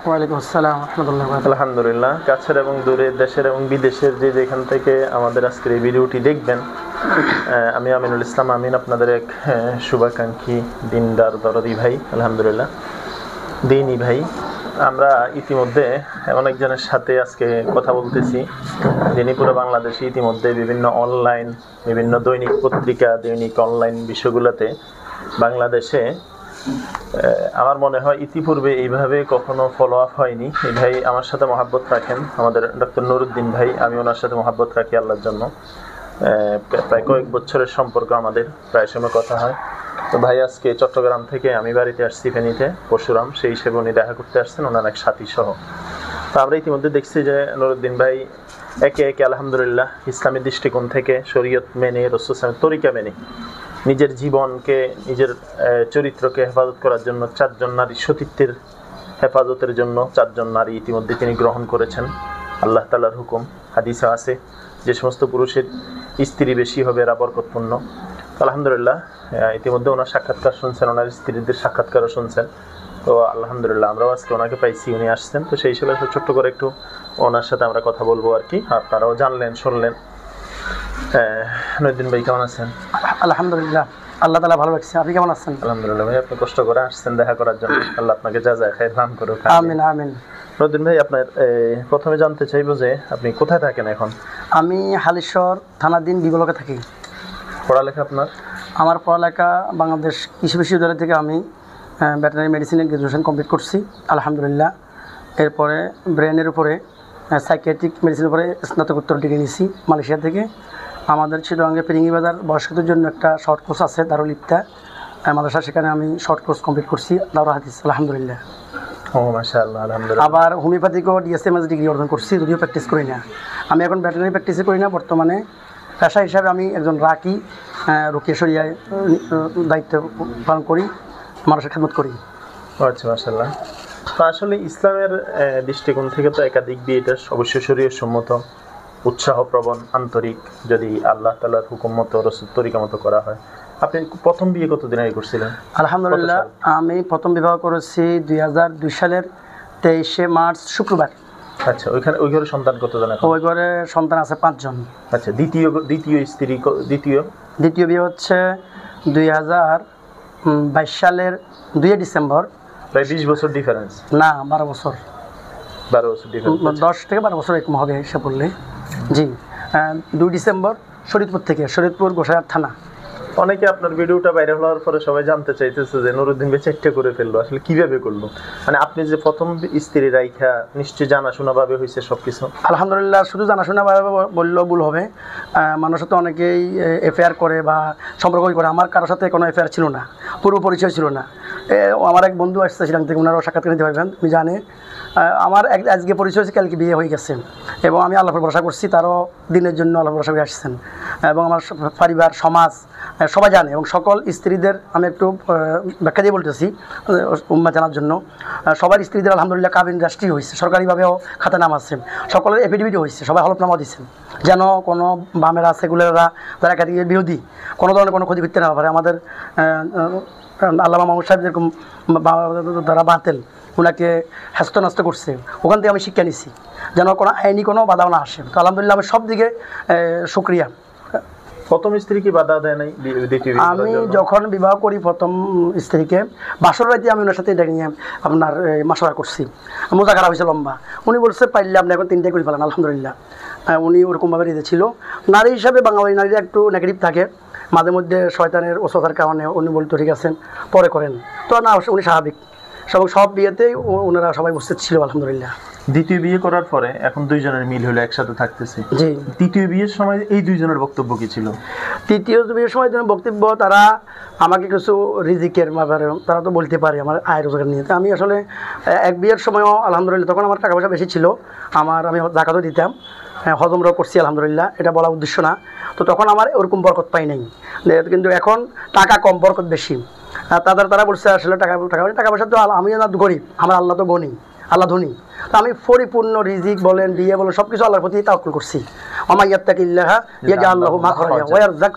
ওয়ালাইকুম আসসালাম রাহমাতুল্লাহি ওয়া বারাকাতুহু। আলহামদুলিল্লাহ, কাছের এবং দূরের, দেশের এবং বিদেশের যে যেখান থেকে আমাদের আজকের এই ভিডিওটি দেখবেন, আমি আমিনুল ইসলাম আমিন, আপনাদের এক শুভাকাঙ্ক্ষী দিনদার দরদি ভাই, আলহামদুলিল্লাহ দিনই ভাই। আমরা ইতিমধ্যে এমন একজনের সাথে আজকে কথা বলতেছি যিনি পুরো বাংলাদেশে ইতিমধ্যে বিভিন্ন অনলাইন, বিভিন্ন দৈনিক পত্রিকা, দৈনিক অনলাইন বিষয়গুলোতে বাংলাদেশে আমার মনে হয় ইতিপূর্বে এইভাবে কখনো ফলো আপ হয়নি। এই ভাই আমার সাথে মহাব্বত রাখেন, আমাদের ডক্টর নুরুদ্দিন ভাই। আমি ওনার সাথে মহাব্বত রাখি আল্লাহর জন্য। প্রায় কয়েক বছরের সম্পর্ক আমাদের, প্রায় সময় কথা হয়। তো ভাই আজকে চট্টগ্রাম থেকে আমি বাড়িতে আসছি ফেনীতে, পরশুরাম, সেই হিসেবে উনি দেখা করতে আসছেন ওনার এক সাথী সহ। তো আমরা ইতিমধ্যে দেখছি যে নুরুদ্দিন ভাই একে একে আলহামদুলিল্লাহ ইসলামী দৃষ্টিকোণ থেকে শরীয়ত মেনে, রাসূল সাল্লাল্লাহু আলাইহি ওয়াসাল্লামের তরিকা মেনে নিজের জীবনকে, নিজের চরিত্রকে হেফাজত করার জন্য 4 জন নারী সতীত্বের হেফাজতের জন্য 4 জন নারী ইতিমধ্যে তিনি গ্রহণ করেছেন। আল্লাহ তাআলার হুকুম, হাদিসে আছে যে সমস্ত পুরুষের স্ত্রী বেশি হবে এরা বরকতপূর্ণ। আলহামদুলিল্লাহ ইতিমধ্যে ওনার সাক্ষাৎকার শুনছেন, ওনার স্ত্রীদের সাক্ষাৎকারও শুনছেন। তো আলহামদুলিল্লাহ আমরাও আজকে ওনাকে পাইছি, উনি আসছেন। তো সেই হিসেবে ছোট্ট করে একটু ওনার সাথে আমরা কথা বলবো আর কি, আপনারাও জানলেন, শুনলেন। নুরুদ্দিন ভাই কেমন আছেন? আলহামদুলিল্লাহ, আল্লাহ তাআলা ভালো রাখছে। আপনি কেমন আছেন? আলহামদুলিল্লাহ ভাই, আপনি কষ্ট করে আসছেন দেখা করার জন্য, আল্লাহ আপনাকে জাযায়ে খায়র দান করুক। আমিন আমিন। নুরুদ্দিন ভাই, আপনার প্রথমে জানতে চাইবো যে আপনি কোথায় থাকেন এখন? আমি হালিশহর থানাধীন বিবলকে থাকি। পড়ালেখা আপনার? আমার পড়ালেখা বাংলাদেশ কৃষি বিশ্ববিদ্যালয় থেকে আমি ভেটেরিনারি মেডিসিনে গ্র্যাজুয়েশন কমপ্লিট করছি আলহামদুলিল্লাহ। এরপরে ব্রেনের উপরে সাইকিয়াট্রিক মেডিসিনের উপরে স্নাতকোত্তর ডিগ্রি নিয়েছি মালয়েশিয়া থেকে। আমাদের চিটাগাঙ্গে ফিরিঙ্গি বাজার বয়স্কদের জন্য একটা শর্ট কোর্স আছে, দারুল ইফতা মাদ্রাসা, সেখানে আমি শর্ট কোর্স কমপ্লিট করছি দারুল হাদিস আলহামদুলিল্লাহ। ও মাশাআল্লাহ, আলহামদুলিল্লাহ। আবার হোমিওপ্যাথিকও ডিএসএমএস ডিগ্রি অর্জন করছি, যদিও প্র্যাকটিস করি না। আমি এখন ভেটেরিনারি প্র্যাকটিসই করি না, বর্তমানে পেশা হিসাবে আমি একজন রাকি, রুকিয়া শরিয়ায় দায়িত্ব পালন করি, মানুষের খেদমত করি। আচ্ছা মাশাআল্লাহ। তো আসলে ইসলামের দৃষ্টিকোণ থেকে তো একাধিক বিয়ে, এটা অবশ্যই শরীয়ত সম্মত, উৎসাহপ্রবণ, আন্তরিক, যদি আল্লাহ তাআলার হুকুম মতো, রাসূল তরিকা মতো করা হয়। আপনি প্রথম বিয়ে কতদিন আগে করছিলেন? আলহামদুলিল্লাহ, আমি প্রথম বিবাহ করেছি 2002 সালের 23শে মার্চ শুক্রবার। আচ্ছা, ওই ঘরে সন্তান কতজন এখন? ওই ঘরে সন্তান আছে 5 জন। আচ্ছা, দ্বিতীয় স্ত্রী দ্বিতীয় বিয়ে হচ্ছে 2022 সালের 2 ডিসেম্বর। প্রায় 20 বছর ডিফারেন্স? না, 12 বছর। 12 বছর ডিফারেন্স, 10 থেকে 12 বছর এরকম হবে হিসাব করলে। জি, 2 ডিসেম্বর, শরীয়তপুর থেকে, শরীয়তপুর গোসাইহাট থানা। অনেকে আপনার ভিডিওটা ভাইরাল হওয়ার পরে সবাই জানতে চাইতেছে যে নুরুদ্দিন ভাই 4টা করে ফেললো, আসলে কিভাবে করলো? মানে আপনি যে প্রথম স্ত্রী রাইখা নিশ্চয়ই জানাশোনা ভাবে হয়েছে সবকিছু? আলহামদুলিল্লাহ, শুধু জানাশোনা ভাবে বললেও ভুল হবে। মানুষের তো অনেকেই এফআইআর করে বা সম্পর্কই করে। আমার কারোর সাথে কোনো এফআইআর ছিল না, পূর্ব পরিচয় ছিল না। আমার এক বন্ধু আসছে শ্রীলঙ্কা থেকে, ওনারাও সাক্ষাৎকার নিতে পারবেন, তুমি জানে। আমার আজকে পরিচয় হয়েছে, কালকে বিয়ে হয়ে গেছে, এবং আমি আল্লাহর ভরসা করছি, তারও দিনের জন্য আল্লাহর ভরসা করে আসছেন। এবং আমার পরিবার, সমাজ সবাই জানে, এবং সকল স্ত্রীদের আমি একটু ব্যাখ্যা দিয়ে বলতেছি উম্মাহ জানার জন্য। সবার স্ত্রীদের আলহামদুলিল্লাহ কাবিন রাষ্ট্রীয় হয়েছে, সরকারিভাবেও খাতা নাম আছে, সকলের এফিডেভিটও হয়েছে, সবাই হলফনামাও দিচ্ছেন, যেন কোনো বামেরা, সেকুলাররা, যারা একাধিকের বিরোধী, কোনো ধরনের কোনো ক্ষতি করতে না পারে। আমাদের আল্লামা মাহমুদ সাহেব যেরকম যারা বাতেল, ওনাকে হ্যাস্ত করছে, ওখান থেকে আমি শিক্ষা নিছি, যেন কোনো আইনি কোনো বাধা না আসে। তো আলহামদুলিল্লাহ আমি সব দিকে শুক্রিয়া। প্রথম স্ত্রী কি বাধা দেয় নাই? আমি যখন বিবাহ করি প্রথম স্ত্রীকে, বাসর রাতে আমি ওনার সাথে এটা নিয়ে আপনার মাসোয়ারা করছি, মোজাকারা হয়েছে লম্বা। উনি বলছে পাইলে আপনি এখন 3টাই করে ফেলেন। আলহামদুলিল্লাহ উনি ওরকমভাবে রেঁধে ছিল। নারী হিসাবে বাঙালি নারীরা একটু নেগেটিভ থাকে, মাঝে মধ্যে শয়তানের ওসতার কারণে উনি বলতো ঠিক আছেন পরে করেন, তো না, উনি স্বাভাবিক। সব বিয়েতেই ওনারা সবাই উপস্থিত ছিল আলহামদুলিল্লাহ। দ্বিতীয় বিয়ে করার পরে এখন 2 জনের মিল হলো, একসাথে থাকতেছে। জি। তৃতীয় বিয়ের সময় এই 2 জনের বক্তব্য কি ছিল? তৃতীয় বিয়ের সময় বক্তব্য, তারা আমাকে কিছু রিজিকের ব্যাপারে তারা তো বলতে পারে আমার আয় রোজগার নিয়ে। আমি আসলে এক বিয়ের সময়ও আলহামদুলিল্লাহ, তখন আমার টাকা পয়সা বেশি ছিল, আমি জাকাতও দিতাম, হজমরাও করছি আলহামদুলিল্লাহ, এটা বলা উদ্দেশ্য না। তো তখন আমার ওরকম বরকত পাই নাই, কিন্তু এখন টাকা কম, বরকত বেশি। তারা বলছে আসলে টাকা পয়সা তো আমি না গরিব, আমার আল্লাহ তো গনি, আল্লাহ ধনী। তো আমি পরিপূর্ণ রিজিক বলেন, বিয়ে বলেন, সব কিছু আল্লাহর প্রতি তাওয়াক্কুল করছি। ওয়া ইয়াত্তাকিল্লাহা ইয়াজআল লাহু মাখরাজা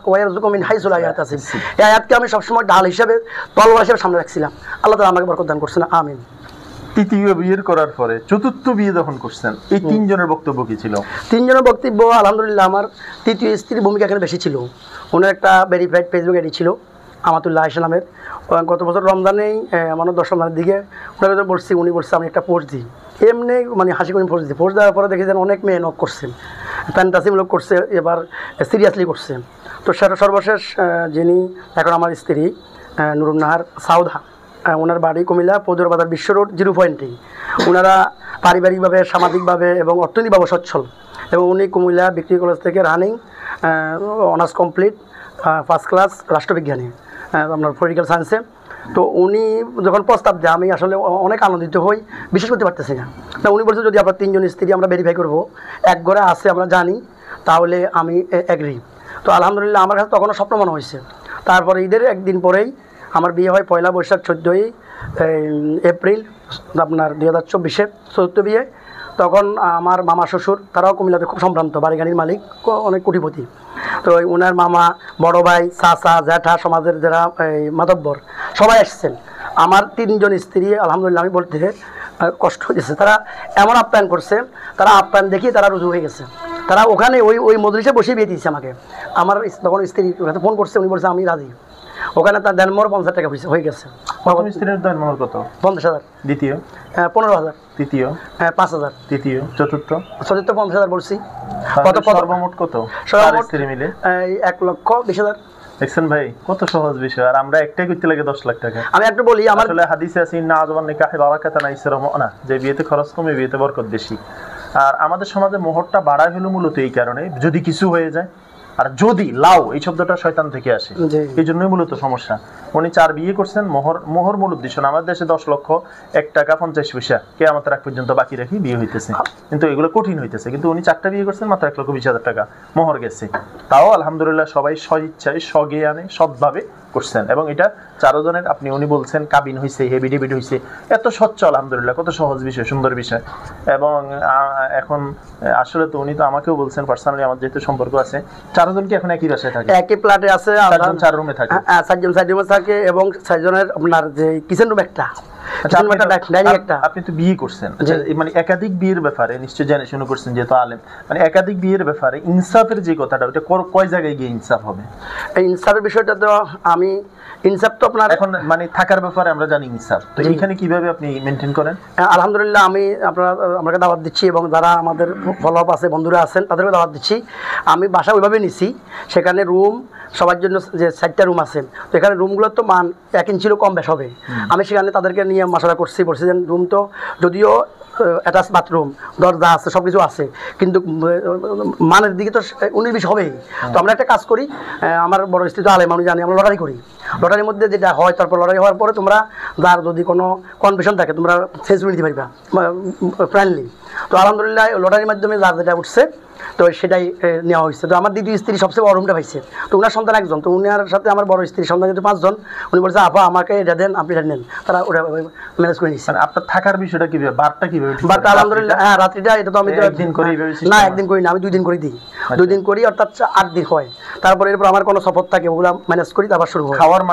ওয়া ইয়ারযুকহু মিন হাইসু লা ইয়াহতাসিব। এই আয়াতকে আমি সবসময় ঢাল হিসেবে, তলোয়ার হিসেবে সামনে রাখছিলাম। আল্লাহ তাআলা আমাকে বরকত দান করছেন, আমিন। তৃতীয় বিয়ের করার পরে চতুর্থ বিয়ে যখন করছেন এই তিনজনের বক্তব্য কি ছিল? তিনজনের বক্তব্য আলহামদুলিল্লাহ আমার তৃতীয় স্ত্রীর ভূমিকা এখানে বেশি ছিল। ওনার একটা ভেরিফাইড ফেসবুক আইডি ছিল আমাতুল্লাহ আয়সা নামের। গত বছর রমজানেই মানে 10 রমজানের দিকে ওনাকে বলছি, উনি বলছে আমি একটা পোস্ট দিই, এমনি মানে হাসি করে পোস্ট দিই। পোস্ট দেওয়ার পরে দেখেছেন অনেক মেয়ে নক করছেন, ফ্যান্টাসিমূলক করছে, এবার সিরিয়াসলি করছে। তো সেটা সর্বশেষ যিনি এখন আমার স্ত্রী নুরুন্নাহার সাউদা, ওনার বাড়ি কুমিল্লা পৌদুর বাজার বিশ্ব রোড 0 পয়েন্টেই। ওনারা পারিবারিকভাবে, সামাজিকভাবে এবং অর্থনৈতিকভাবে সচ্ছল, এবং উনি কুমিল্লা বিক্রি কলেজ থেকে running honours complete first class রাষ্ট্রবিজ্ঞানী আপনার পলিটিক্যাল সায়েন্সে। তো উনি যখন প্রস্তাব দেয় আমি আসলে অনেক আনন্দিত হই, বিশ্বাস করতে পারতেছি না। উনি বলছে যদি আপনার 3 জন স্ত্রী আমরা ভেরিফাই করবো, এক ঘরে আছে আমরা জানি, তাহলে আমি এগ্রি। তো আলহামদুলিল্লাহ আমার কাছে তখনও স্বপ্ন মনে হয়েছে। তারপরে ঈদের একদিন পরেই আমার বিয়ে হয়, 1 বৈশাখ 14 এপ্রিল আপনার 2024-এ চতুর্থ বিয়ে। তখন আমার মামা শ্বশুর তারাও কুমিল্লাতে খুব সম্ভ্রান্ত, বাড়ি গাড়ির মালিক, অনেক কোটিপতি। তো ওনার মামা, বড় ভাই, চাচা, জ্যাঠা, সমাজের যারা মাতব্বর সবাই আসছেন। আমার 3 জন স্ত্রী আলহামদুলিল্লাহ আমি বলতে কষ্ট হয়েছে, তারা এমন আপ্যায়ন করছে, তারা আপ্যায়ন দেখিয়ে তারা রুজু হয়ে গেছে। তারা ওখানে ওই মজলিসে বসে বিয়ে দিয়েছে আমাকে। আমার তখন স্ত্রী কাছে ফোন করছে, উনি বলছে আমি রাজি। ওখানে তার দেনমোহর 50 টাকা হয়ে গেছে। স্ত্রীর দেনমোহর কত? 50,000। দ্বিতীয়? 15,000। তৃতীয়? 5,000। তৃতীয়? চতুর্থ? 50,000 বলছি। সর্বমোট কত স্ত্রী মিলে? 1,20,000। দেখছেন ভাই কত সহজ বিষয়, আর আমরা একটাই করতে লাগে 10 লাখ টাকা। আমি একটু বলি, আমার আসলে হাদিসে আছে না আজমান নিকাহে বারাকাতান আইসরাম না, যে বিয়েতে খরচ কমে বিয়েতে বরকত বেশি। আর আমাদের সমাজে মোহরটা বাড়ায় হলো মূলত এই কারণে, যদি কিছু হয়ে যায়। আর যদি লাউ এই শব্দটা শয়তান থেকে আসে, এই জন্যই মূলত সমস্যা। উনি 4 বিয়ে করছেন। মোহর মূল উদ্দেশ্য না। আমাদের দেশে 10 লক্ষ 1 টাকা 50 পয়সা কিয়ামতের আগ পর্যন্ত বাকি রাখি বিয়ে হইতেছে, কিন্তু এগুলো কঠিন হইতেছে। কিন্তু উনি 4টা বিয়ে করছেন, মাত্র 1,20,000 টাকা মোহর গেছে। তাও আলহামদুলিল্লাহ সবাই স্বইচ্ছায় স্বজ্ঞানে সৎভাবে করছেন। এবং এটা 4 জনের উনি বলছেন কাবিন হয়েছে, হেভি ডেভিড হয়েছে, এত স্বচ্ছ আলহামদুলিল্লাহ, কত সহজ বিষয়, সুন্দর বিষয়। এবং এখন আসলে তো উনি তো আমাকেও বলছেন পার্সোনালি, আমার যেহেতু সম্পর্ক আছে, 4 জন কি এখন একই বাসায় থাকে? একই ফ্ল্যাটে আছে, 4 রুমে থাকে। 4 জন 4 রুমে থাকে, এবং 4 জনের আপনার যে কিচেন রুম একটা, আপনি তো বিয়ে করছেন, মানে একাধিক বিয়ের ব্যাপারে নিশ্চয় জেনে শুনে করছেন যেহেতু আলেম, মানে একাধিক বিয়ের ব্যাপারে ইনসাফের যে কথাটা, ওটা কয় জায়গায় গিয়ে ইনসাফ হবে? এই ইনসাফের বিষয়টা তো আমি ইনসাফ তো আপনার এখন মানে থাকার ব্যাপারে আমরা জানি ইনসাফ, তো এইখানে কিভাবে আপনি মেনটেন করেন? আলহামদুলিল্লাহ আমি আপনাকে দাওয়াত দিচ্ছি, এবং যারা আমাদের ফলো আপ আছে, বন্ধুরা আছেন, তাদেরকে দাওয়াত দিচ্ছি। আমি বাসা ওইভাবে নিছি, সেখানে রুম সবার জন্য যে 4টা রুম আছে, তো এখানে রুমগুলোর তো মান 1 ইঞ্চিরও কম বেশ হবে। আমি সেখানে তাদেরকে নিয়ে মশলা করছি, বলছি যে রুম তো যদিও অ্যাটাচ বাথরুম, দরজা আছে, সব কিছু আছে, কিন্তু মানের দিকে তো 19-20 হবেই। তো আমরা একটা কাজ করি, আমার বড় স্ত্রী তো আলেম, আমি জানি, আমরা লটারি করি। লটারির মধ্যে যেটা হয়, তারপর লটারি হওয়ার পরে তোমরা যার যদি কোনো কনফিউশন থাকে তোমরা ফেস নিতে পারবা ফ্রেন্ডলি। তো আলহামদুলিল্লাহ লটারির মাধ্যমে যার যেটা উঠছে তো সেটাই নেওয়া হয়েছে। তো আমার দ্বিতীয় স্ত্রী সবচেয়ে বড় রুমটা পাইছে, তো ওনার সন্তান 1 জন, তো উনার সাথে আমার বড় স্ত্রীর সন্তান যেহেতু 5 জন, উনি বলছে আপা আমাকে এটা দেন, আপনি এটা নেন, তারা ওটা ম্যানেজ করে নিচ্ছে। আপনার থাকার বিষয়টা কিভাবে, বারটা কিভাবে? বারটা আলহামদুলিল্লাহ, হ্যাঁ রাত্রিটা এটা তো আমি একদিন করি না, একদিন করি না, আমি 2 দিন করে দিই। 2 দিন করি, অর্থাৎ 8 দিন হয়। তারপরে এরপর আমার কোনো সফর থাকে, ওগুলো ম্যানেজ করি, তারপর শুরু হয়। খাওয়ার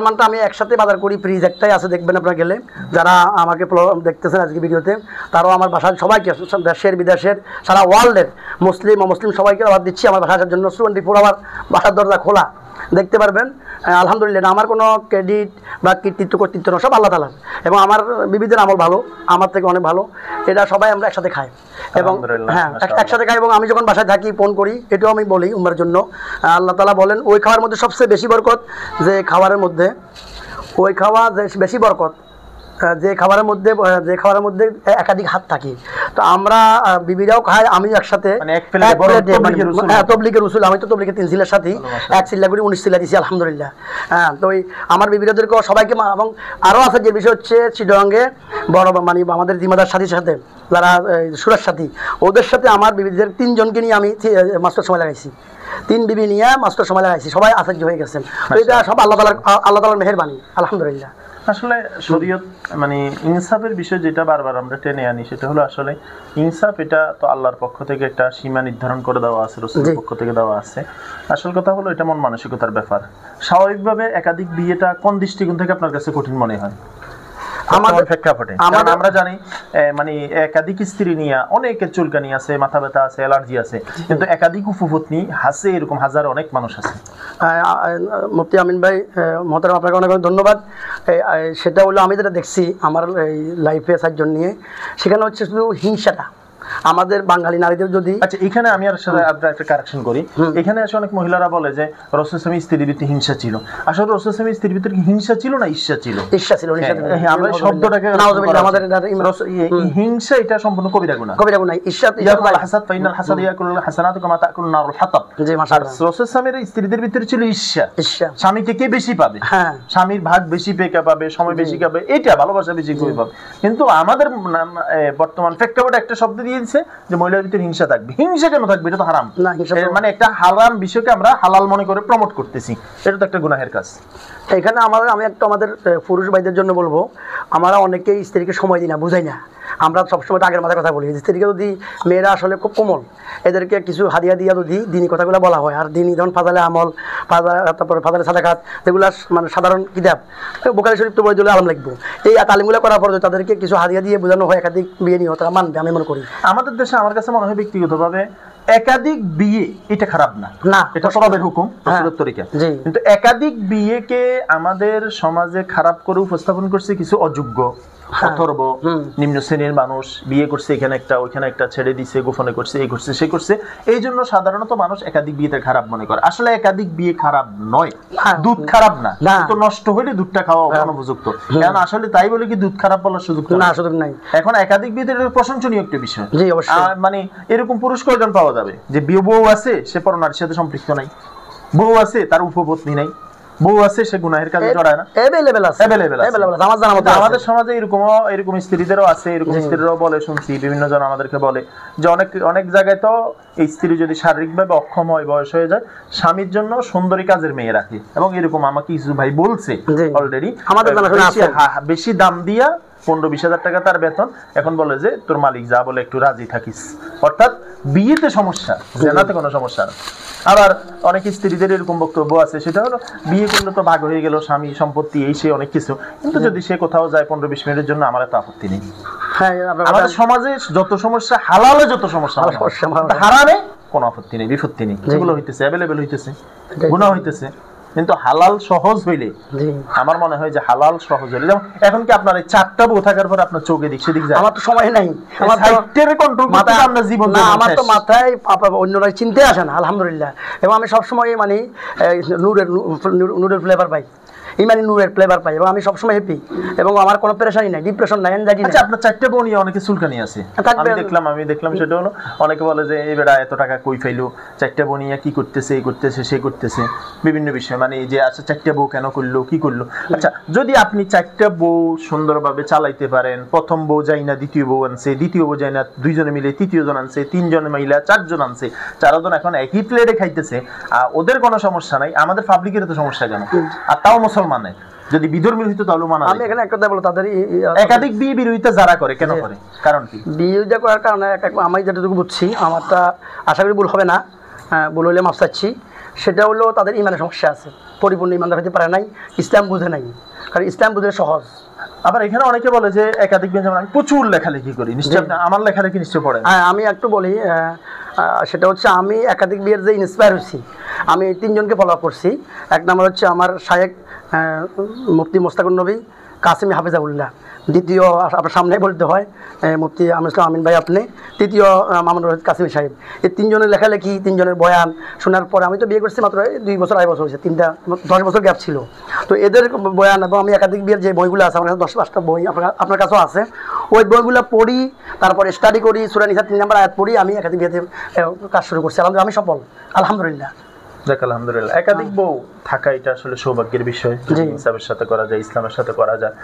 মানটা আমি একসাথে বাজার করি, ফ্রিজ একটাই আছে, দেখবেন আপনারা গেলে, যারা আমাকে দেখতেছেন আজকে ভিডিওতে, তারাও আমার বাসায় সবাইকে, দেশের বিদেশের সারা ওয়ার্ল্ডের মুসলিম অমুসলিম সবাইকে আবার দিচ্ছি আমার বাসার জন্য 24 আওয়ার বাসার দরজা খোলা, দেখতে পারবেন। আলহামদুলিল্লাহ আমার কোনো ক্রেডিট বা কর্তৃত্ব না, সব আল্লাহ তাআলার। এবং আমার বিবিদের আমল ভালো, আমার থেকে অনেক ভালো। এটা সবাই আমরা একসাথে খাই, এবং হ্যাঁ একসাথে খাই। এবং আমি যখন বাসায় থাকি ফোন করি, এটাও আমি বলি উম্মার জন্য, আল্লাহ তাআলা বলেন ওই খাওয়ার মধ্যে সবচেয়ে বেশি বরকত, যে খাবারের মধ্যে ওই খাওয়া যে বেশি বরকত, যে খাবারের মধ্যে একাধিক হাত থাকে। তো আমরা বিবিরাও খাই, আমি একসাথে তবলিগের রসুল, আমি তো তবলিগের 3 সিলের সাথে 1 সিল্লা করে 19 সিল্লা দিছি আলহামদুলিল্লাহ। হ্যাঁ, তো আমার বিবিরাদেরকেও সবাইকে, এবং আরও আছে যে বিষয় হচ্ছে চিটাগাঙ্গে বড় মানে আমাদের জিম্মাদার সাথীর সাথে, যারা সুরার সাথী, ওদের সাথে আমার বিবিদের 3 জনকে নিয়ে আমি মাস্টার সময় লাগাইছি। 3 বিবি নিয়ে মাস্টার সময় লাগাইছি, সবাই আশ্চর্য হয়ে গেছেন। তো এটা সব আল্লাহ তাআলার মেহেরবানি আলহামদুলিল্লাহ। আসলে শরীয়ত মানে ইনসাফের বিষয় যেটা বারবার আমরা টেনে আনি, সেটা হলো আসলে ইনসাফ, এটা তো আল্লাহর পক্ষ থেকে একটা সীমা নির্ধারণ করে দেওয়া আছে, রাসূলের পক্ষ থেকে দেওয়া আছে। আসল কথা হলো এটা মন মানসিকতার ব্যাপার। স্বাভাবিকভাবে একাধিক বিয়েটা কোন দৃষ্টিকোণ থেকে আপনার কাছে কঠিন মনে হয়? আমাদের প্রেক্ষাপটে কারণ আমরা জানি মানে একাধিক স্ত্রী নিয়ে অনেকের চুলকানি আছে, মাথা ব্যথা আছে, অ্যালার্জি আছে, কিন্তু একাধিক উপপত্নী আছে এরকম হাজার অনেক মানুষ আছে। মুফতি আমিন ভাই মহতারাম, আপনাকে অনেক অনেক ধন্যবাদ। সেটা হলো আমি যেটা দেখছি আমার এই লাইফে 4 জন নিয়ে, সেখানে হচ্ছে শুধু হিংসাটা আমাদের বাঙালি নারীদের যদি। আচ্ছা, এখানে আমি আর সাথে আপনার একটা কারেকশন করি। এখানে আসলে অনেক মহিলারা বলে যে রাসূল সাল্লাল্লাহু আলাইহি স্ত্রীর ভিতরে হিংসা ছিল। আসলে রাসূল সাল্লাল্লাহু আলাইহি স্ত্রীর ভিতরে হিংসা ছিল না ঈর্ষা ছিল? ঈর্ষা ছিল। আমরা শব্দটাকে নাউযুবিল্লাহ, আমাদের হিংসা এটা সম্পূর্ণ কবিরা গুনাহ। কবিরা গুনাহ। ঈর্ষা ইয়াকুল হাসাদ ফাইনাল হাসাদ ইয়াকুল হাসানাতু কামা তাকুল নারুল হাতাব। জি মাশাআল্লাহ। রাসূল সাল্লাল্লাহু আলাইহি স্ত্রীদের ভিতরে ছিল ঈর্ষা। স্বামীকে কে বেশি পাবে, হ্যাঁ স্বামীর ভাগ বেশি পেয়ে পাবে, সময় বেশি পাবে, এটা ভালোবাসা বেশি করে পাবে। কিন্তু আমাদের বর্তমান প্রেক্ষাপটে একটা শব্দ দিয়ে দিয়েছে যে মহিলার ভিতরে হিংসা থাকবে। হিংসা কেন থাকবে? এটা তো হারাম। মানে একটা হারাম বিষয়কে আমরা হালাল মনে করে প্রমোট করতেছি, এটা তো একটা গুনাহের কাজ। এখানে আমি একটু আমাদের পুরুষ ভাইদের জন্য বলবো, আমরা অনেকেই স্ত্রীকে সময় দিই না, বুঝাই না। আমরা সবসময় আগের মাথায় কথা বলি, স্ত্রীকে যদি মেয়েরা আসলে খুব কোমল, এদেরকে কিছু হাদিয়া দিয়া যদি দিনী কথাগুলো বলা হয়, আর দিনী যেমন ফাজালে আমল, তারপরে ফাজালে সাদাকাত, যেগুলো মানে সাধারণ কিতাব, বুখারী শরীফ তো বই দিলে আলম লিখবো, এই তালিমগুলো করার পর যদি তাদেরকে কিছু হাদিয়া দিয়ে বোঝানো হয় একাধিক বিয়ে নিয়ে, তারা মানবে আমি মনে করি। আমাদের দেশে আমার কাছে মনে হয় ব্যক্তিগতভাবে একাধিক বিয়ে এটা খারাপ না, এটা সরবের হুকুম, রাসূলের তরিকা। কিন্তু একাধিক বিয়েকে আমাদের সমাজে খারাপ করে উপস্থাপন করছে কিছু অযোগ্য, অথর্ব, নিম্ন শ্রেণীর মানুষ বিয়ে করছে, এখানে একটা ওইখানে একটা, ছেড়ে দিছে, গোপনে করছে, এই করছে সে করছে। এই জন্য সাধারণত মানুষ একাধিক বিয়েতে খারাপ মনে করে। আসলে একাধিক বিয়ে খারাপ নয়, দুধ খারাপ না, তো নষ্ট হইলে দুধটা খাওয়া অনুপযুক্ত। কারণ আসলে তাই বলে কি দুধ খারাপ বলার সুযোগ নাই। এখন একাধিক বিয়েতে প্রশংসনীয় একটা বিষয়। মানে এরকম পুরুষ কয়জন পাওয়া যাবে যে বউ আছে সে পরনারীর সাথে সম্পৃক্ত নাই, বউ আছে তার উপপত্নী নাই, বউ আছে সে গুনাহের কাজে জড়ায় না, अवेलेबल আছে। আমাদের সমাজে এরকম স্ত্রীদেরও আছে, এরকম স্ত্রীরাও বলে, শুনছি বিভিন্ন জন আমাদেরকে বলে যে অনেক জায়গায় তো এই স্ত্রী যদি শারীরিকভাবে অক্ষম হয়, বয়স হয়ে যায়, স্বামীর জন্য সুন্দরী কাজের মেয়ে রাখে। এবং এরকম আমাকে কিছু ভাই বলছে অলরেডি, বেশি দাম দিয়া 15-20 হাজার টাকা তার বেতন, এখন বলে যে তোর মালিক যা বলে একটু রাজি থাকিস। অর্থাৎ বিয়েতে সমস্যা, জেনাতে কোনো সমস্যা না। আবার অনেক স্ত্রীদের এরকম বক্তব্য আছে, সেটা হলো বিয়ে করলে তো ভাগ হয়ে গেল, স্বামী সম্পত্তি এই সে অনেক কিছু, কিন্তু যদি সে কোথাও যায় 15-20 মিনিটের জন্য, আমার এত আপত্তি নেই। আমাদের সমাজে যত সমস্যা, হালালে যত সমস্যা, হারামে কোনো আপত্তি নেই, বিপত্তি নেই, যেগুলো হইতেছে অ্যাভেলেবেল হইতেছে, গুনাহ হইতেছে। কিন্তু হালাল সহজ হইলে, আমার মনে হয় যে হালাল সহজ হইলে, যেমন এখন কি আপনার এই 4টা বউ থাকার পর আপনার চোখে দিক সেদিক যায়? আমার তো সময় নাই, আমার সাইটের কন্ট্রোল করতে আপনার জীবন না, আমার তো মাথায় অন্যরা চিনতে আসে না, আলহামদুলিল্লাহ। এবং আমি সব সময় মানে নূরের ফ্লেভার পাই, ইমানি নূরের ফ্লেভার পাই, এবং আমি সবসময় হ্যাপি, এবং আমার কোনো পেরেশানি নাই, ডিপ্রেশন নাই, এনজাইটি নাই। আচ্ছা, আপনার 4টা বউ নিয়ে অনেকে চুলকানি আছে, আমি দেখলাম সেটা হলো, অনেকে বলে যে এই বেটা এত টাকা কই ফাইলো, 4টা বউ নিয়ে কি করতেছে, এই করতেছে, সে করতেছে, বিভিন্ন বিষয়, মানে এই যে আচ্ছা 4টা বউ কেন করলো, কি করলো। আচ্ছা, যদি আপনি 4টা বউ সুন্দরভাবে চালাইতে পারেন, প্রথম বউ যাই না দ্বিতীয় বউ আনছে, দ্বিতীয় বউ যাই না 2 জনে মিলে তৃতীয় জন আনছে, 3 জন মিলে 4 জন আনছে, 4 জন এখন একই প্লেটে খাইতেছে, ওদের কোনো সমস্যা নাই, আমাদের পাবলিকের তো সমস্যা কেন? আর তাও মুসলমানে যদি বিধর্মী হইতো তাহলে মানা। আমি এখানে একটা কথা বলবো, তাদের একাধিক বিয়ে বিরোধিতা যারা করে কেন করে, কারণ কি? বিরোধিতা করার কারণে আমি যেটুকু বুঝছি, আমারটা আশা করি ভুল হবে না, ভুল হলে মাফ চাচ্ছি, সেটা হলো তাদের ইমানের সমস্যা আছে, পরিপূর্ণ ইমানদার হতে পারে নাই, ইসলাম বুঝে নাই, কারণ ইসলাম বুঝে সহজ। আবার এখানে অনেকে বলে যে একাধিক বিয়ে, যেমন আমি প্রচুর লেখালেখি করি, নিশ্চয় আমার লেখালেখি নিশ্চয় পড়ে। হ্যাঁ, আমি একটু বলি, সেটা হচ্ছে আমি একাধিক বিয়ের যে ইন্সপায়ার হয়েছি, আমি 3 জনকে ফলো আপ করছি। এক নম্বর হচ্ছে আমার শায়েখ মুফতি মোস্তাকুর নবী কাসিমি হাফিজাউল্লাহ, দ্বিতীয় আপনার সামনে বলতে হয় মুফতি আমিনুল আমিন ভাই আপনি, তৃতীয় মামুনুর রশিদ কাসিমি সাহেব। এই 3 জনের লেখালেখি, 3 জনের বয়ান শোনার পরে, আমি তো বিয়ে করছি মাত্র 2 বছর 2.5 বছর হয়েছে, 10 বছর গ্যাপ ছিল। তো এদের বয়ান এবং আমি একাধিক বিয়ের যে বইগুলো আছে, আমার কাছে 10-5টা বই আপনার কাছেও আছে, ওই বইগুলো পড়ি, তারপরে স্টাডি করি, সূরা নিসা 3 নম্বর আয়াত পড়ি, আমি একাধিক বিয়েতে কাজ শুরু করছি। আলহামদুলিল্লাহ, আমি সফল, আলহামদুলিল্লাহ। যাক আলহামদুলিল্লাহ। একাধিক বউ থাকা এটা আসলে সৌভাগ্যের বিষয়, ইনসাফের সাথে করা যায়, ইসলামের সাথে করা যায়।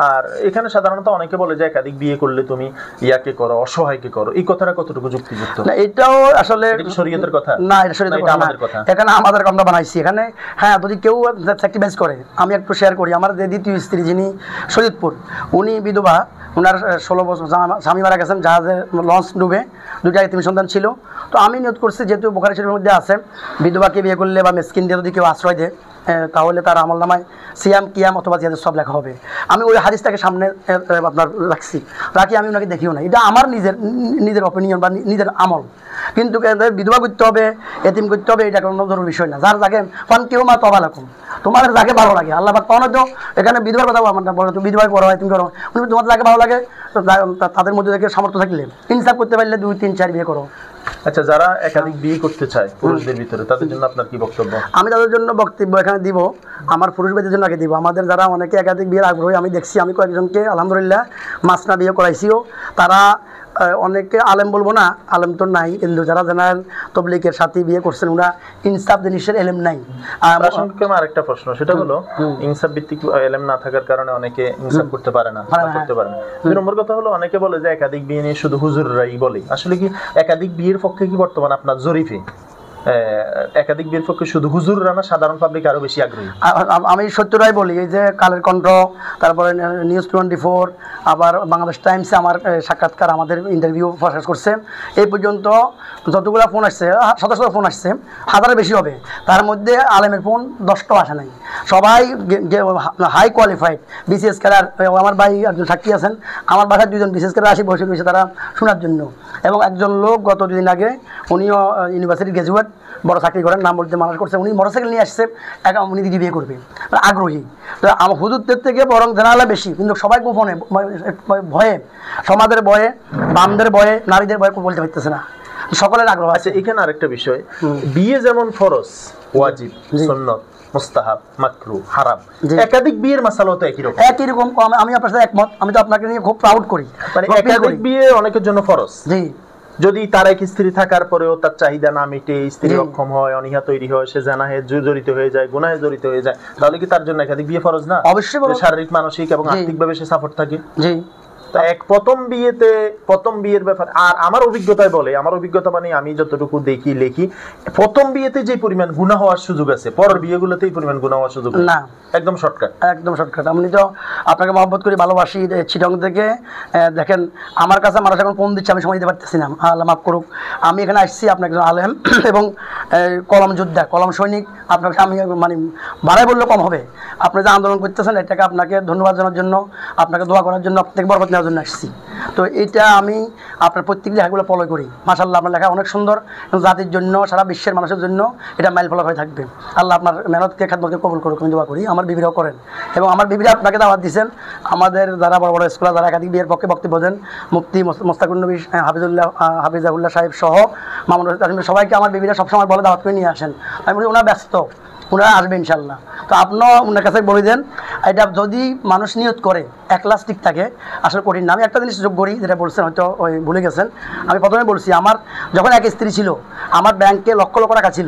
আর এখানে সাধারণত অনেকে বলে যে একাধিক বিয়ে করলে তুমি ইয়াকে করো, অসহায়কে করো, এই কথাটা কতটুকু যুক্তিযুক্ত? না, এটাও আসলে শরীয়তের কথা না, এটা শরীয়তের কথা, এখানে আমাদের আমরা বানাইছি এখানে। হ্যাঁ, যদি কেউ স্যাক্রিফাইস করে, আমি একটু শেয়ার করি। আমার যে দ্বিতীয় স্ত্রী, যিনি শরীয়তপুর, উনি বিধবা, ওনার 16 বছর স্বামী মারা গেছেন, জাহাজে লঞ্চ ডুবে, 2টা এতিম সন্তান ছিল। তো আমি নিয়ত করছি, যেহেতু বুখারী শরীফের মধ্যে আছে, বিধবাকে বিয়ে করলে বা মিসকিন দিয়ে যদি কেউ আশ্রয় দেয়, তাহলে তার আমল নামায় সিয়াম কিয়াম অথবা জিহাদের সব লেখা হবে। আমি ওই হাদিসটাকে সামনে আপনার রাখি, আমি ওনাকে দেখিও না, এটা আমার নিজের অপিনিয়ন বা নিজের আমল। কিন্তু বিধবা করতে হবে, এতিম করতে হবে, এটা কোনো ধরনের বিষয় না। যার যাকে কারণ কেউ মা তবা লাকুম, তোমাদের যাকে ভালো লাগে আল্লাহ পাক পাওয়া তো এখানে বিধবার কথা বলো, তো বিধবাই করো হয় তুমি করো, তোমাদের যাকে ভালো লাগে তাদের মধ্যে থেকে সামর্থ্য থাকলে ইনসাফ করতে পারলে 2, 3, 4 বিয়ে করো। আচ্ছা, যারা একাধিক বিয়ে করতে চায় পুরুষদের ভিতরে, তাদের জন্য আপনার কি বক্তব্য? আমি তাদের জন্য বক্তব্য এখানে দিব, আমার পুরুষ ভাইদের জন্য আগে দিব। আমাদের যারা অনেকে একাধিক বিয়ের আগ্রহী আমি দেখছি, আমি কয়েকজনকে আলহামদুলিল্লাহ মাসনা বিয়ে করাইছিও। তারা অনেকে আলেম বলবো না, আলেম তো নাই, কিন্তু যারা জেনারেল তবলিগের সাথে বিয়ে করছেন ওরা ইনসাফ জিনিসের এলেম নাই। আরেকটা প্রশ্ন, সেটা হলো ইনসাফ ভিত্তিক এলেম না থাকার কারণে অনেকে ইনসাফ করতে পারে না, করতে পারে না। 2 নম্বর কথা হলো, অনেকে বলে যে একাধিক বিয়ে নিয়ে শুধু হুজুররাই বলে। আসলে কি একাধিক বিয়ের পক্ষে কি বর্তমান আপনার জরিফে একাধিক বিয়ের পক্ষে শুধু হুজুররা না, সাধারণ পাবলিক আরো বেশি আগ্রহী? আমি সত্যটাই বলি, এই যে কালের কণ্ঠ, তারপরে নিউজ 24, আবার বাংলাদেশ টাইমসে আমার সাক্ষাৎকার, আমাদের ইন্টারভিউ প্রকাশ করছে। এই পর্যন্ত যতগুলো ফোন আসছে, শত শত ফোন আসছে, 1000-এর বেশি হবে। তার মধ্যে আলেমের ফোন 10টাও আসে নাই। সবাই হাই কোয়ালিফাইড বিসিএস ক্যাডার। আমার ভাই একজন সাক্ষী আছেন, আমার বাসায় 2জন বিসিএস ক্যাডার আসি বসে রয়েছে তারা শোনার জন্য। এবং একজন লোক গত 2 দিন আগে, উনিও ইউনিভার্সিটি গ্র্যাজুয়েট, বড় চাকরি করেন, নাম বলতে মানুষ করছে, উনি মোটরসাইকেল নিয়ে আসছে, উনি দিদি বিয়ে করবে, আগ্রহী। তো আমার হুজুরদের থেকে বরং জেনারেলা বেশি, কিন্তু সবাই গোপনে ভয়ে, সমাজের ভয়ে, বামদের ভয়ে, নারীদের ভয়ে বলতে পারতেছে না, সকলের আগ্রহ আছে। এখানে আরেকটা বিষয়, বিয়ে যেমন ফরজ, ওয়াজিব, সুন্নাত, মুস্তাহাব, মাকরুহ, হারাম, একাধিক বিয়ের মাসালা তো একই রকম। আমি আপনার সাথে একমত, আমি তো আপনাকে নিয়ে খুব প্রাউড করি। মানে একাধিক বিয়ে অনেকের জন্য ফরজ। জি, যদি তার এক স্ত্রী থাকার পরেও তার চাহিদা না মিটে, স্ত্রী অক্ষম হয়, অনীহা তৈরি হয়, সে জানাহে জড়িত হয়ে যায়, গুনাহে জড়িত হয়ে যায়, তাহলে কি তার জন্য একাধিক বিয়ে ফরজ না? অবশ্যই শারীরিক, মানসিক এবং আর্থিকভাবে সে সাপোর্ট থাকে। জি, তা প্রথম বিয়ের ব্যাপার, আর আমার অভিজ্ঞতায় বলে, আমার অভিজ্ঞতা মানে আমি যতটুকু দেখি লেখি, প্রথম বিয়েতে যে পরিমাণ গুনাহ হওয়ার সুযোগ আছে, পরের বিয়েগুলোতে এই পরিমাণ গুনাহ হওয়ার সুযোগ না। একদম শর্টকাট, একদম শর্টকাট। আমি তো আপনাকে মহব্বত করি, ভালোবাসি। চিটং থেকে দেখেন আমার কাছে মানুষ এখন ফোন দিচ্ছে, আমি সময় দিতে পারতেছি না, আল্লাহ মাফ করুক। আমি এখানে আসছি আপনাকে আলেম এবং কলম যোদ্ধা, কলম সৈনিক। আপনাকে আমি মানে বাড়াই বললে কম হবে। আপনি যে আন্দোলন করতেছেন এটাকে আপনাকে ধন্যবাদ জানার জন্য, আপনাকে দোয়া করার জন্য, আপনাকে বরকত নেওয়ার জন্য আসছি। তো এটা আমি আপনার প্রত্যেক লেখাগুলো ফলো করি। মাশাআল্লাহ, আপনার লেখা অনেক সুন্দর, জাতির জন্য, সারা বিশ্বের মানুষের জন্য এটা মাইল ফলক হয়ে থাকবে। আল্লাহ আপনার মেহনতকে, খেদমতকে কবুল করুক, আমি দোয়া করি। আমার বিবিরাও করেন, এবং আমার বিবিরা আপনাকে দাওয়াত দিয়েছেন। আমাদের যারা বড় বড় স্কুলে যারা একাধিক বিয়ের পক্ষে বক্তব্য দেন, মুফতি মোস্তাকুর নবী হাফিজাহুল্লাহ সাহেব সহ মামুন রশিদ, সবাইকে আমার বিবিরা সবসময় বলে দাওয়াত করে নিয়ে আসেন। আমি বলি ওনারা ব্যস্ত, ওনারা আসবে ইনশাল্লাহ। তো আপনিও ওনার কাছে বলে দেন, এটা যদি মানুষ নিয়ত করে, একলাস ঠিক থাকে, আসলে কঠিন না। আমি একটা জিনিস যোগ করি, যেটা বলছেন হয়তো ওই ভুলে গেছেন। আমি প্রথমে বলছি, আমার যখন এক স্ত্রী ছিল, আমার ব্যাংকে লক্ষ লক্ষ টাকা ছিল,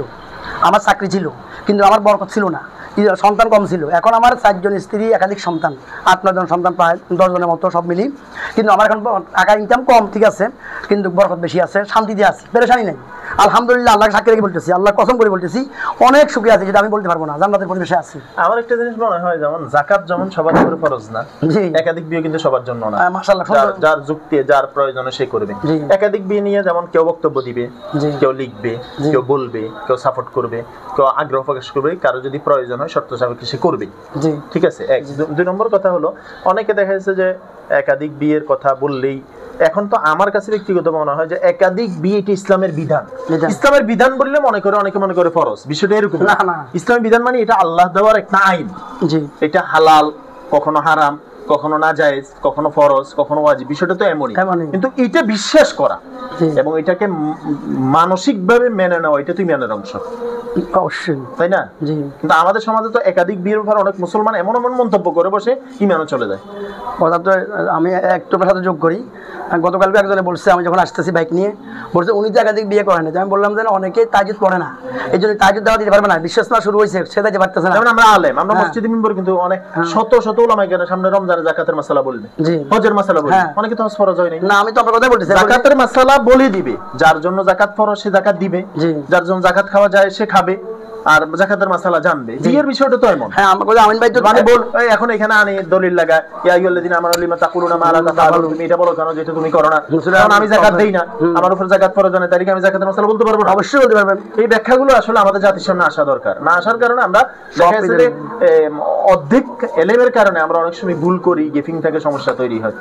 আমার চাকরি ছিল, কিন্তু আমার বরকত ছিল না, সন্তান কম ছিল। এখন আমার 4 জন স্ত্রী, একাধিক সন্তান, 8-9 জন সন্তান, প্রায় 10 জনের মতো সব মিলি। কিন্তু আমার এখন টাকা ইনকাম কম, ঠিক আছে, কিন্তু বরকত বেশি আছে, শান্তিতে আছে, পেরেশানি নেই। আলহামদুলিল্লাহ, আল্লাহ সাক্ষী রেখে বলতেছি, আল্লাহ কসম করে বলতেছি, অনেক সুখী আছে, যেটা আমি বলতে পারবো না, জান্নাতের পরিবেশে আছি। আমার একটা জিনিস মনে হয়, যেমন যাকাত যেমন সবার উপরে ফরজ না, একাধিক বিয়ে কিন্তু সবার জন্য না। মাশাআল্লাহ, যার যুক্তি, যার প্রয়োজনে সে করবে। একাধিক বিয়ে নিয়ে যেমন কেউ বক্তব্য দিবে, কেউ লিখবে, কেউ বলবে, কেউ সাপোর্ট করবে, কেউ আগ্রহ প্রকাশ করবে, কারো যদি প্রয়োজন হয় শর্ত সাপেক্ষে সে করবে। ঠিক আছে। 2 নম্বর কথা হলো, অনেকে দেখা যাচ্ছে যে একাধিক বিয়ের কথা বললেই, এখন তো আমার কাছে ব্যক্তিগত মনে হয় যে একাধিক বিয়ে এটি ইসলামের বিধান। ইসলামের বিধান বললে অনেকে মনে করে ফরজ, বিষয়টা এরকম না। ইসলামের বিধান মানে এটা আল্লাহ দেওয়ার একটা আইন। এটা হালাল, কখনো হারাম, কখনো নাজায়েজ, কখনো ফরজ, কখনো ওয়াজিব, বিষয়টা তো এমনই। কিন্তু এটা বিশ্বাস করা এবং এটাকে মানসিকভাবে মেনে নেওয়া, এটা তুই মেনের অংশ, অবশ্যই, তাই না? কিন্তু আমাদের সমাজে তো একাধিক বিয়ের ব্যাপারে অনেক মুসলমান এমন মন্তব্য করে বসে, ইমানও চলে যায়। কথা তো আমি একটু সাথে যোগ করি। গতকালকে একজনে বলছে, আমি যখন আসতেছি বাইক নিয়ে, বলছে উনি তো একাধিক বিয়ে করেন না। আমি বললাম যে অনেকেই তাহাজ্জুদ পড়ে না, এই জন্য তাহাজ্জুদ দেওয়া দিতে পারবে না, বিশ্বাস না শুরু হয়েছে, সে দিতে পারতেছে না। আমরা আলেম, আমরা মসজিদে মিম্বর, কিন্তু অনেক শত শত উলামা কেন সামনে রমজানের যাকাতের মাসালা বলবে, হজের মাসালা বলবে, অনেকে তো হজ ফরজ হয় না। আমি তো আপনার কথাই বলতেছি, যাকাতের মাসালা বলে দিবে, যার জন্য যাকাত ফরজ সে যাকাত দিবে, যার জন্য যাকাত খাওয়া যায় সে খাবে, আর যাকাতের মাসালা জানবে, বিয়ের বিষয়টা তো এমন। হ্যাঁ আমাকে বলে, আমিন ভাই তো মানে বল, এই এখন এখানে আনি দলিল লাগা, ইয়া আইয়ুহাল্লাযীনা আমানু লিমা তাকুলুনা মা লা তাফআলুন, তুমি এটা বলো কেন, যেটা তুমি করো না। কারণ আমি যাকাত দেই না, আমার উপর যাকাত ফরজ হয় না, তারিখ আমি যাকাতের মাসালা জানবে। বিয়ের বিষয়টা তো এমন। এখন এখানে আনি দলিল লাগা, ইয়া আইয়ুহাল্লাযীনা আমানু লিমা তাকুলুনা মা লা তাফআলুন, তুমি এটা বলো কেন, যেটা তুমি করো না। কারণ আমি যাকাত দেই না, আমার উপর যাকাত ফরজ হয় না, তারিখ আমি যাকাতের মাসালা বলতে পারবো না। অবশ্যই বলতে পারবেন। এই ব্যাখ্যাগুলো আসলে আমাদের জাতির সামনে আসা দরকার। না আসার কারণে আমরা দেখা যাচ্ছে যে অর্ধেক এলেমের কারণে আমরা অনেক সময় ভুল করি, গেফিং থেকে সমস্যা তৈরি হয়।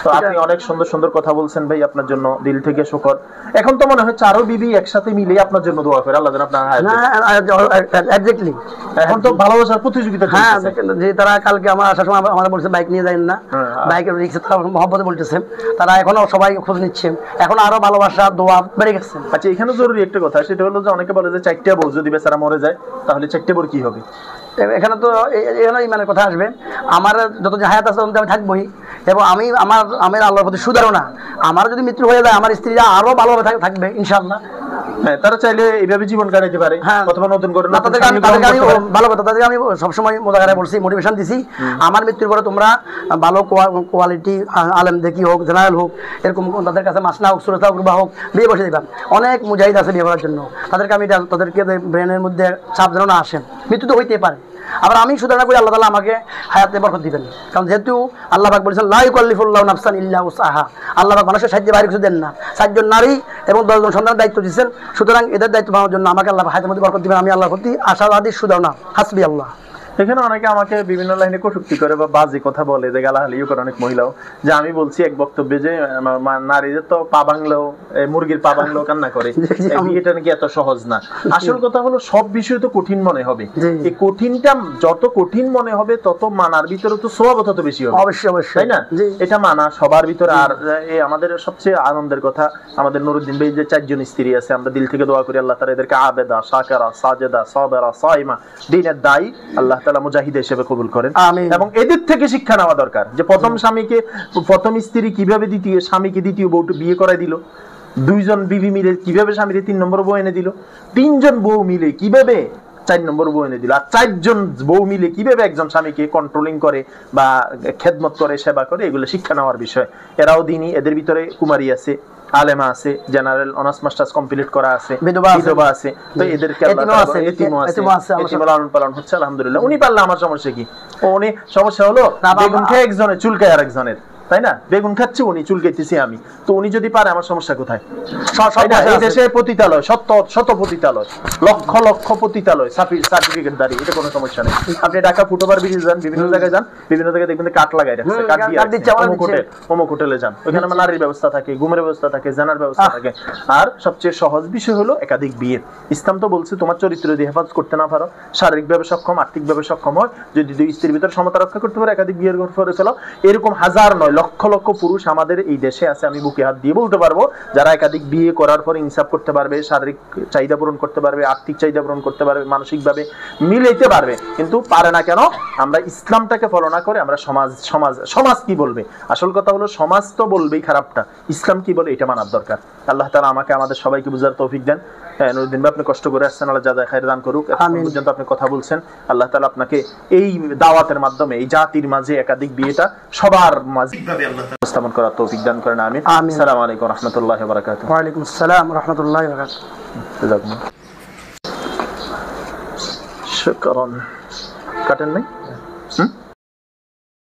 তো আপনি অনেক সুন্দর সুন্দর কথা বলছেন ভাই, আপনার জন্য দিল থেকে শুকর। এখন তো মনে হয় চারো বিবি একসাথে মিলে আপনার জন্য দোয়া করে, আল্লাহ যেন আপনার হায়াত দেয়। এক্স্যাক্টলি। এখন তো ভালোবাসার প্রতিযোগিতা হ্যাঁ চলতেছে। যে তারা কালকে আমার আসার সময় আমার বলছে বাইক নিয়ে যাবেন না, বাইকের রিক্সে তারা মহব্বতে বলতেছে, তারা এখনো সবাই খোঁজ নিচ্ছে, এখন আরো ভালোবাসা দোয়া বেড়ে গেছে। আচ্ছা, এখানে জরুরি একটা কথা, সেটা হলো যে অনেকে বলে যে 4টা বউ যদি বেচারা মরে যায় তাহলে 4টে বউর কি হবে? এখানে তো এখানে ইমানের কথা আসবে। আমার যত যে হায়াত আছে ততদিন আমি থাকবোই, এবং আমি আল্লাহর প্রতি সুধারণা, আমার যদি মৃত্যু হয়ে যায় আমার স্ত্রীরা আরো ভালোভাবে থাকবে ইনশাআল্লাহ। হ্যাঁ, তারা চাইলে এইভাবে জীবন কাটাইতে পারে, অথবা নতুন করে তাদেরকে আমি ভালো কথা, তাদেরকে আমি সবসময় মোজাকারে বলছি, মোটিভেশন দিছি, আমার মৃত্যুর পরে তোমরা ভালো কোয়ালিটি আলেম দেখি হোক, জেনারেল হোক, এরকম তাদের কাছে মাসনা হোক, সুরতা হোক, রুবা হোক, বিয়ে বসে দিলাম। অনেক মুজাহিদ আছে বিয়ে করার জন্য, তাদেরকে আমি তাদেরকে ব্রেনের মধ্যে চাপ যেন না আসেন, মৃত্যু তো হইতে পারে। আবার আমি সুধারণা করি আল্লাহ তাআলা আমাকে হায়াতে বরকত দিবেন, কারণ যেহেতু আল্লাহ পাক বলেছেন লা ইউকাল্লিফুল্লাহু নাফসান ইল্লা উসআহা, আল্লাহ পাক মানুষের সাহায্যে বাইরে কিছু দেন না। 4 জন নারী এবং 10 জন সন্তানের দায়িত্ব দিয়েছেন, সুতরাং এদের দায়িত্ব পাওয়ার জন্য আমাকে আল্লাহ হায়াতের মধ্যে বরকত দিবেন। আমি আল্লাহর প্রতি আশাবাদী, সুধারণা, হাসবি আল্লাহ। এখানে অনেকে আমাকে বিভিন্ন লাইনে কটূক্তি করে বা বাজে কথা বলে, যে গালাগালিও করে অনেক মহিলাও, যে আমি বলছি এক বক্তব্যে যে নারীদের তো পা ভাঙলেও, মুরগির পা ভাঙলেও কান্না করে, এটা নাকি এত সহজ না। আসল কথা হলো সব বিষয় তো কঠিন মনে হবে, এই কঠিনটা যত কঠিন মনে হবে তত মানার ভিতরে তো সওয়াব তত বেশি হবে। অবশ্যই অবশ্যই, তাই না? এটা মানা সবার ভিতরে। আর আমাদের সবচেয়ে আনন্দের কথা, আমাদের নুরুদ্দিন ভাই যে 4 জন স্ত্রী আছে, আমরা দিল থেকে দোয়া করি আল্লাহ তাআলা এদেরকে আবেদা, শাকারা, সাজেদা, সাবেরা, সাইমা, দ্বীনের দায়ী আল্লাহ তাআলা মুজাহিদ হিসেবে কবুল করেন। এবং এদের থেকে শিক্ষা নেওয়া দরকার, যে প্রথম স্ত্রী কিভাবে দ্বিতীয় স্বামীকে দ্বিতীয় বউ বিয়ে করাই দিল, 2 জন বিবি মিলে কিভাবে স্বামীর 3 নম্বর বউ এনে দিল, 3 জন বউ মিলে কিভাবে 4 নম্বর বউ এনে দিল, আর 4 জন বউ মিলে কিভাবে একজন স্বামীকে কন্ট্রোলিং করে বা খেদমত করে, সেবা করে, এগুলো শিক্ষা নেওয়ার বিষয়। এরাও দিনই, এদের ভিতরে কুমারী আছে, আলেমা আছে, জেনারেল অনার্স মাস্টার্স কমপ্লিট করা আছে, বিধবা আছে, তো এদেরকে আল্লাহ তাআলা এতিমও আছে, এতিম লালন পালন হচ্ছে আলহামদুলিল্লাহ। উনি পারলে আমার সমস্যা কি? উনি সমস্যা হলো বেগুন খেয়ে একজনের চুলকায় আরেকজনের, তাই না? বেগুন খাচ্ছে উনি, চুলকাইতেছি আমি, তো উনি যদি পারে আমার সমস্যা কোথায়? এই দেশে পতিতালয়, শত পতিতালয়, লক্ষ লক্ষ পতিতালয়, সার্টিফিকেট দাঁড়িয়ে, এটা কোনো সমস্যা নেই। আপনি ঢাকা ফুটওভার ব্রিজে যান, বিভিন্ন জায়গায় যান, বিভিন্ন জায়গায় দেখবেন কাঠ লাগাই রাখছে, কাঠ দিয়ে অমুক হোটেলে যান, ওইখানে আমার নারীর ব্যবস্থা থাকে, ঘুমের ব্যবস্থা থাকে, জানার ব্যবস্থা থাকে। আর সবচেয়ে সহজ বিষয় হলো একাধিক বিয়ে। ইসলাম তো বলছে তোমার চরিত্র যদি হেফাজত করতে না পারো, শারীরিকভাবে সক্ষম, আর্থিকভাবে সক্ষম হয়, যদি 2 স্ত্রীর ভিতরে সমতা রক্ষা করতে পারো, একাধিক বিয়ের করে ফেলো। এরকম হাজার নয়, লক্ষ লক্ষ পুরুষ আমাদের এই দেশে আছে, আমি বুকে হাত দিয়ে বলতে পারবো, যারা একাধিক বিয়ে করার পর ইনসাফ করতে পারবে, শারীরিক চাহিদা পূরণ করতে পারবে, আর্থিক চাহিদা পূরণ করতে পারবে, মানসিকভাবে মিলাইতে পারবে। কিন্তু পারে না কেন? আমরা ইসলামটাকে ফলো না করে আমরা সমাজ কি বলবে। আসল কথা হলো সমাজ তো বলবেই খারাপটা, ইসলাম কি বলে এটা মানার দরকার। আল্লাহ তাআলা আমাকে আমাদের সবাইকে বুঝার তৌফিক দেন। নুরুদ্দিন ভাই, আপনি কষ্ট করে আসছেন, আল্লাহ জাযায়ে খায়ের দান করুক। এখন পর্যন্ত আপনি কথা বলছেন, আল্লাহ তাআলা আপনাকে এই দাওয়াতের মাধ্যমে এই জাতির মাঝে একাধিক বিয়েটা সবার মাঝে স্থাপন করার তৌফিক দান করেন। আমিন। আসসালামু আলাইকুম ওয়া রাহমাতুল্লাহি ওয়া বারাকাতুহু। ওয়া আলাইকুম আসসালাম ওয়া রাহমাতুল্লাহি ওয়া বারাকাতুহু। জাযাকুমুল্লাহ। শুকরান। কাটেন নাই?